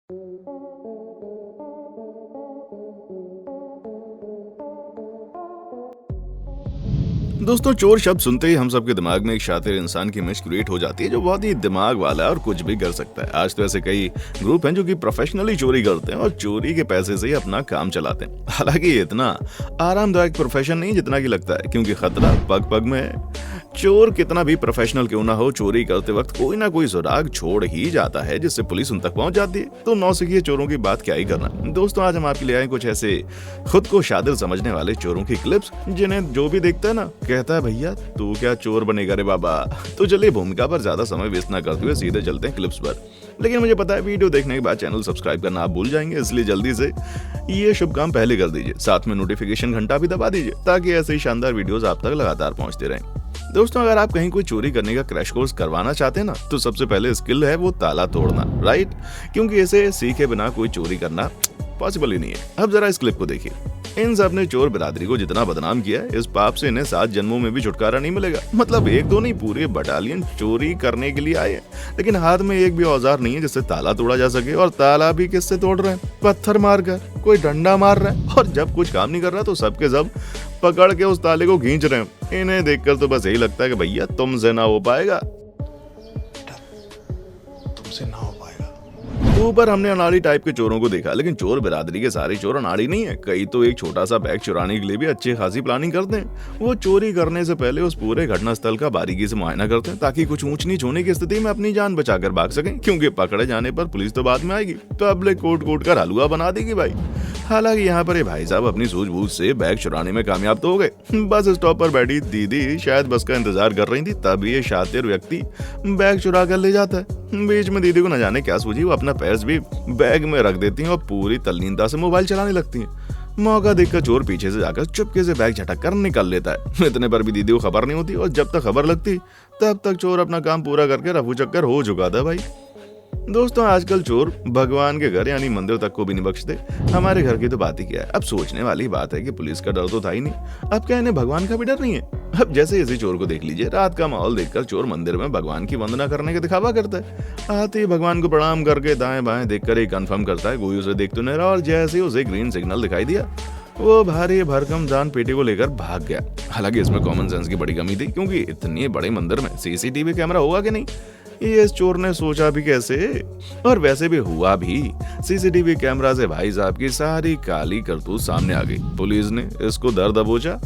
दोस्तों, चोर शब्द सुनते ही हम सबके दिमाग में एक शातिर इंसान की इमेज क्रिएट हो जाती है जो बहुत ही दिमाग वाला है और कुछ भी कर सकता है। आज तो ऐसे कई ग्रुप हैं जो कि प्रोफेशनली चोरी करते हैं और चोरी के पैसे से ही अपना काम चलाते हैं। हालांकि ये इतना आरामदायक प्रोफेशन नहीं जितना कि लगता है, क्योंकि खतरा पग पग में है। चोर कितना भी प्रोफेशनल क्यों ना हो, चोरी करते वक्त कोई ना कोई सुराग छोड़ ही जाता है जिससे पुलिस उन तक पहुंच जाती है। तो नौसिखिए चोरों की बात क्या ही करना। दोस्तों, आज हम आपके लिए आए कुछ ऐसे खुद को शातिर समझने वाले चोरों की क्लिप्स जिन्हें जो भी देखता है ना कहता है भैया तू क्या चोर बनेगा रे बाबा। तो चलिए भूमिका पर ज्यादा समय वेस्ट ना करते हुए सीधे चलते हैं क्लिप्स पर। लेकिन मुझे पता है वीडियो देखने के बाद चैनल सब्सक्राइब करना आप भूल जाएंगे, इसलिए जल्दी से ये शुभ काम पहले कर दीजिए। साथ में नोटिफिकेशन घंटा भी दबा दीजिए ताकि ऐसे ही शानदार वीडियोस आप तक लगातार पहुंचते रहें। दोस्तों, अगर आप कहीं कोई चोरी करने का क्रैश कोर्स करवाना चाहते हैं ना, तो सबसे पहले स्किल है वो ताला तोड़ना, राइट? क्योंकि इसे सीखे बिना कोई चोरी करना पॉसिबल ही नहीं है। अब जरा इस क्लिप को देखिए। इन सब ने चोर बिरादरी को जितना बदनाम किया है, इस पाप से इन्हें 7 जन्मों में भी छुटकारा नहीं मिलेगा। मतलब एक दो नहीं, पूरे बटालियन चोरी करने के लिए आए हैं, लेकिन हाथ में एक भी औजार नहीं है जिससे ताला तोड़ा जा सके। और ताला भी किससे तोड़ रहे हैं? पत्थर मार कर, कोई डंडा मार रहा है। और जब कुछ काम नहीं कर रहा तो सबके सब पकड़ के उस ताले को खींच रहे हैं। इन्हें देखकर तो बस यही लगता है कि भैया तुमसे ना हो पाएगा, तुमसे ना हो पाएगा। ऊपर हमने अनाड़ी टाइप के चोरों को देखा, लेकिन चोर बिरादरी के सारे चोर अनाड़ी नहीं है। कई तो एक छोटा सा बैग चुराने के लिए भी अच्छी खासी प्लानिंग करते हैं। वो चोरी करने से पहले उस पूरे घटना स्थल का बारीकी से मुआयना करते हैं ताकि कुछ ऊंच नीच होने की स्थिति में अपनी जान बचाकर भाग सकें, क्योंकि पकड़े जाने पर पुलिस तो बाद में आएगी, पब्लिक कोट कर हलवा बना देगी भाई। हालांकि यहाँ पर ये भाई साहब अपनी सूझबूझ से बैग चुराने में कामयाब तो हो गए। बस स्टॉप पर बैठी दीदी शायद बस का इंतजार कर रही थी, तब ये शातिर व्यक्ति बैग चुरा कर ले जाता है। बीच में दीदी को न जाने क्या सूझी, वो अपना पर्स भी बैग में रख देती हैं और पूरी तल्लीनता से मोबाइल चलाने लगती हैं। मौका देखकर चोर पीछे से जाकर चुपके से बैग झटक कर निकल लेता है। इतने पर भी दीदी को खबर नहीं होती, और जब तक खबर लगती तब तक चोर अपना काम पूरा करके रफू चक्कर हो चुका था भाई। दोस्तों, आजकल चोर भगवान के घर यानी मंदिर तक को भी नहीं बख्शते। हमारे घर की तो बात ही क्या है। अब सोचने वाली बात है कि पुलिस का डर तो था ही नहीं, अब क्या इन्हें भगवान का भी डर नहीं है? अब जैसे इसी चोर को देख लीजिए, रात का माहौल देखकर चोर मंदिर में भगवान की वंदना करने का दिखावा करता है। आते ही भगवान को प्रणाम करके दाएं बाएं देखकर ही कंफर्म करता है कोई उसे देख तो नहीं रहा, और जैसे ही उसे ग्रीन सिग्नल दिखाई दिया वो भारी भरकम जान पेटी को लेकर भाग गया। हालांकि इसमें कॉमन सेंस की बड़ी कमी थी, क्योंकि इतने बड़े मंदिर में सीसीटीवी कैमरा होगा कि नहीं, ये इस चोर ने सोचा भी कैसे? और वैसे भी हुआ भी। सीसीटीवी कैमरा से भाई साहब की सारी काली करतूत सामने आ गई। पुलिस ने इसको दर दबोचा।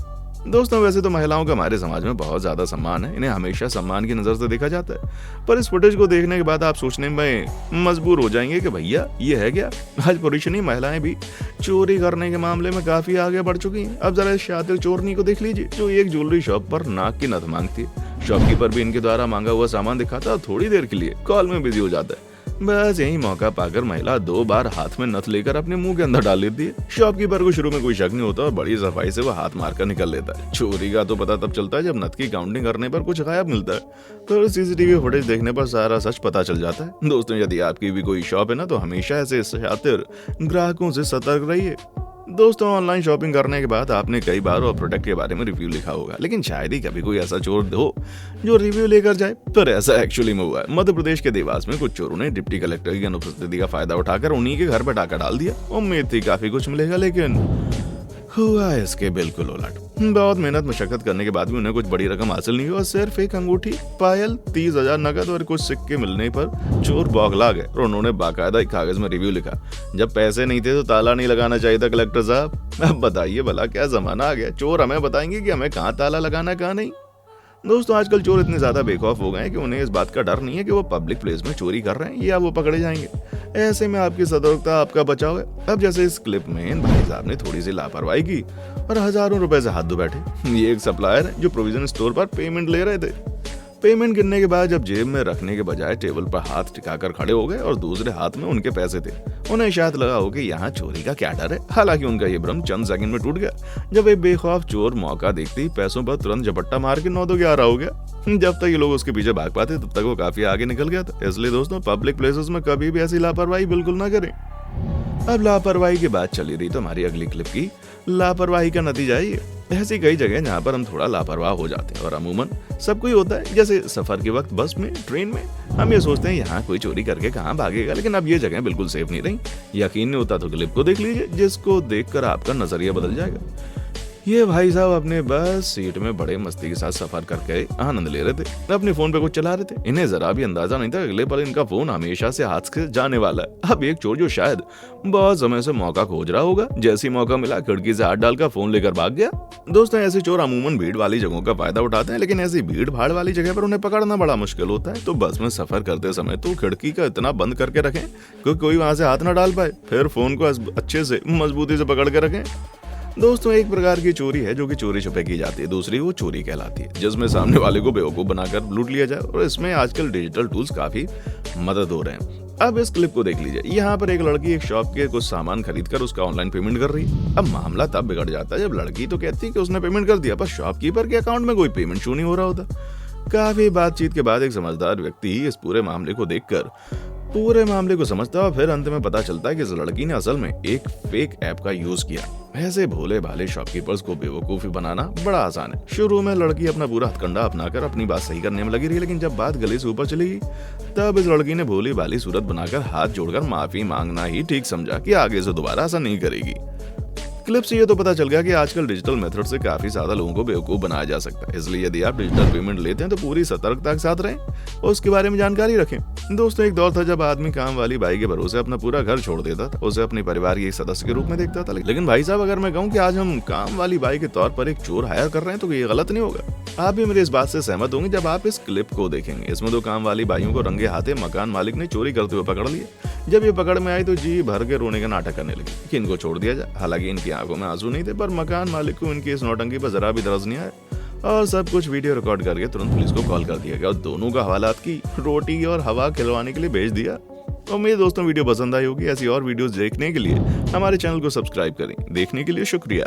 दोस्तों, वैसे तो महिलाओं का हमारे समाज में बहुत ज्यादा सम्मान है, इन्हें हमेशा सम्मान की नजर से देखा जाता है। पर इस फुटेज को देखने के बाद आप सोचने में मजबूर हो जाएंगे कि भैया ये है क्या, आज पुरुष नहीं महिलाएं भी चोरी करने के मामले में काफी आगे बढ़ चुकी हैं। अब जरा इस शातिर चोरनी को देख लीजिए जो एक ज्वेलरी शॉप पर नाक की नथ मांगती है। शॉपकीपर भी इनके द्वारा मांगा हुआ सामान दिखाता और थोड़ी देर के लिए कॉल में बिजी हो जाता है। बस यही मौका पाकर महिला 2 बार हाथ में नथ लेकर अपने मुंह के अंदर डाल लेती है। शॉपकीपर को शुरू में कोई शक नहीं होता और बड़ी सफाई से वो हाथ मारकर निकल लेता है। चोरी का तो पता तब चलता है जब नथ की काउंटिंग करने पर कुछ गायब मिलता है, तो सीसीटीवी फुटेज देखने पर सारा सच पता चल जाता है। दोस्तों, यदि आपकी भी कोई शॉप है ना, तो हमेशा ऐसे शातिर ग्राहकों से सतर्क रहिए। दोस्तों, ऑनलाइन शॉपिंग करने के बाद आपने कई बार और प्रोडक्ट के बारे में रिव्यू लिखा होगा, लेकिन शायद ही कभी कोई ऐसा चोर हो जो रिव्यू लेकर जाए। पर ऐसा एक्चुअली में हुआ है। मध्य प्रदेश के देवास में कुछ चोरों ने डिप्टी कलेक्टर की अनुपस्थिति का फायदा उठाकर उन्हीं के घर पर डाका डाल दिया। उम्मीद थी काफी कुछ मिलेगा, लेकिन हुआ इसके बिल्कुल उलट। बहुत मेहनत मशक्कत करने के बाद भी उन्हें कुछ बड़ी रकम हासिल नहीं हुई और सिर्फ एक अंगूठी, पायल, 30,000 नकद और कुछ सिक्के मिलने पर चोर बौखला गए और उन्होंने बाकायदा एक कागज में रिव्यू लिखा। जब पैसे नहीं थे तो ताला नहीं लगाना चाहिए था कलेक्टर साहब। अब बताइए भला क्या जमाना आ गया, चोर हमें बताएंगे कि हमें कहाँ ताला लगाना कहाँ नहीं। दोस्तों, आजकल चोर इतने ज्यादा बेखौफ हो गए हैं कि उन्हें इस बात का डर नहीं है कि वो पब्लिक प्लेस में चोरी कर रहे हैं या वो पकड़े जाएंगे। ऐसे में आपकी सतर्कता आपका बचाव है। अब जैसे इस क्लिप में भाई साहब ने थोड़ी सी लापरवाही की और हजारों रुपए से हाथ धो बैठे। ये एक सप्लायर है जो प्रोविजन स्टोर पर पेमेंट ले रहे थे। पेमेंट गिनने के बाद जब जेब में रखने के बजाय टेबल पर हाथ टिकाकर खड़े हो गए और दूसरे हाथ में उनके पैसे थे। उन्हें शायद लगा हो कि यहाँ चोरी का क्या डर है। हालांकि उनका ये भ्रम चंद सेकंड में टूट गया जब एक बेखौफ चोर मौका देखते ही पैसों पर तुरंत झपट्टा मार के 9-2-11 हो गया। जब तक ये लोग उसके पीछे भाग पाते तब तक वो काफी आगे निकल गया था। इसलिए दोस्तों, पब्लिक प्लेसेस में कभी भी ऐसी लापरवाही बिल्कुल ना करें। अब लापरवाही की बात चली रही तो हमारी अगली क्लिप की लापरवाही का नतीजा है ये। ऐसी कई जगह जहाँ पर हम थोड़ा लापरवाह हो जाते हैं और अमूमन सबको ही होता है। जैसे सफर के वक्त बस में, ट्रेन में हम ये सोचते हैं यहाँ कोई चोरी करके कहाँ भागेगा, लेकिन अब ये जगह बिल्कुल सेफ नहीं रही। यकीन नहीं होता तो क्लिप को देख लीजिए, जिसको देखकर आपका नजरिया बदल जाएगा। ये भाई साहब अपने बस सीट में बड़े मस्ती के साथ सफर करके आनंद ले रहे थे, अपने फोन पे कुछ चला रहे थे। इन्हें जरा भी अंदाजा नहीं था अगले पल इनका फोन हमेशा से हाथ से जाने वाला है। अब एक चोर जो शायद बहुत समय से मौका खोज रहा होगा, जैसी मौका मिला खिड़की से हाथ डालकर फोन लेकर भाग गया। दोस्तों, ऐसे चोर अमूमन भीड़ वाली जगहों का फायदा उठाते हैं, लेकिन ऐसी भीड़ भाड़ वाली जगह पर उन्हें पकड़ना बड़ा मुश्किल होता है। तो बस में सफर करते समय तो खिड़की का इतना बंद करके रखें कि कोई वहां से हाथ ना डाल पाए, फिर फोन को अच्छे से मजबूती से पकड़ के रखें। दोस्तों, एक प्रकार की चोरी है जो कि चोरी छुपे की जाती है, दूसरी वो चोरी कहलाती है जिसमें सामने वाले को बेवकूफ बनाकर लूट लिया जाए, और इसमें आजकल डिजिटल टूल्स काफी मदद हो रहे हैं। अब इस क्लिप को देख लीजिए। यहाँ पर एक लड़की एक शॉप के कुछ सामान खरीदकर उसका ऑनलाइन पेमेंट कर रही है। अब मामला तब बिगड़ जाता है जब लड़की तो कहती है कि उसने पेमेंट कर दिया, पर शॉपकीपर के अकाउंट में कोई पेमेंट शो नहीं हो रहा होता। काफी बातचीत के बाद एक समझदार व्यक्ति इस पूरे मामले को देखकर पूरे मामले को समझता है और फिर अंत में पता चलता है कि इस लड़की ने असल में एक फेक ऐप का यूज किया। ऐसे भोले भाले शॉपकीपर्स को बेवकूफी बनाना बड़ा आसान है। शुरू में लड़की अपना पूरा हथकंडा अपनाकर अपनी बात सही करने में लगी रही, लेकिन जब बात गले से ऊपर चली गई तब इस लड़की ने भोली भाली सूरत बनाकर हाथ जोड़कर माफी मांगना ही ठीक समझा कि आगे से दोबारा ऐसा नहीं करेगी। क्लिप से ये तो पता चल गया कि आजकल डिजिटल मेथड से काफी ज्यादा लोगों को बेवकूफ बनाया जा सकता है। इसलिए यदि आप डिजिटल पेमेंट लेते हैं तो पूरी सतर्कता के साथ रहें और उसके बारे में जानकारी रखें। दोस्तों, एक दौर था जब आदमी काम वाली बाई के भरोसे अपना पूरा घर छोड़ देता था, उसे अपने परिवार के एक सदस्य के रूप में देखता था। लेकिन भाई साहब, अगर मैं कहूँ कि आज हम काम वाली बाई के तौर पर एक चोर हायर कर रहे हैं तो ये गलत नहीं होगा। आप भी मेरी इस बात से सहमत होंगे जब आप इस क्लिप को देखेंगे। इसमें दो काम वाली बाइयों को रंगे हाथे मकान मालिक ने चोरी करते हुए पकड़ लिया। जब ये पकड़ में आई तो जी भर के रोने का नाटक करने लगी कि इनको छोड़ दिया जाए। हालांकि इनकी आंखों में आंसू नहीं थे, पर मकान मालिक को इनकी इस नौटंकी पर जरा भी दरज नहीं आया और सब कुछ वीडियो रिकॉर्ड करके तुरंत पुलिस को कॉल कर दिया गया और दोनों का हवालात की रोटी और हवा खिलवाने के लिए भेज दिया। उम्मीद दोस्तों वीडियो पसंद आई होगी। ऐसी और वीडियोस देखने के लिए हमारे चैनल को सब्सक्राइब करें। देखने के लिए शुक्रिया।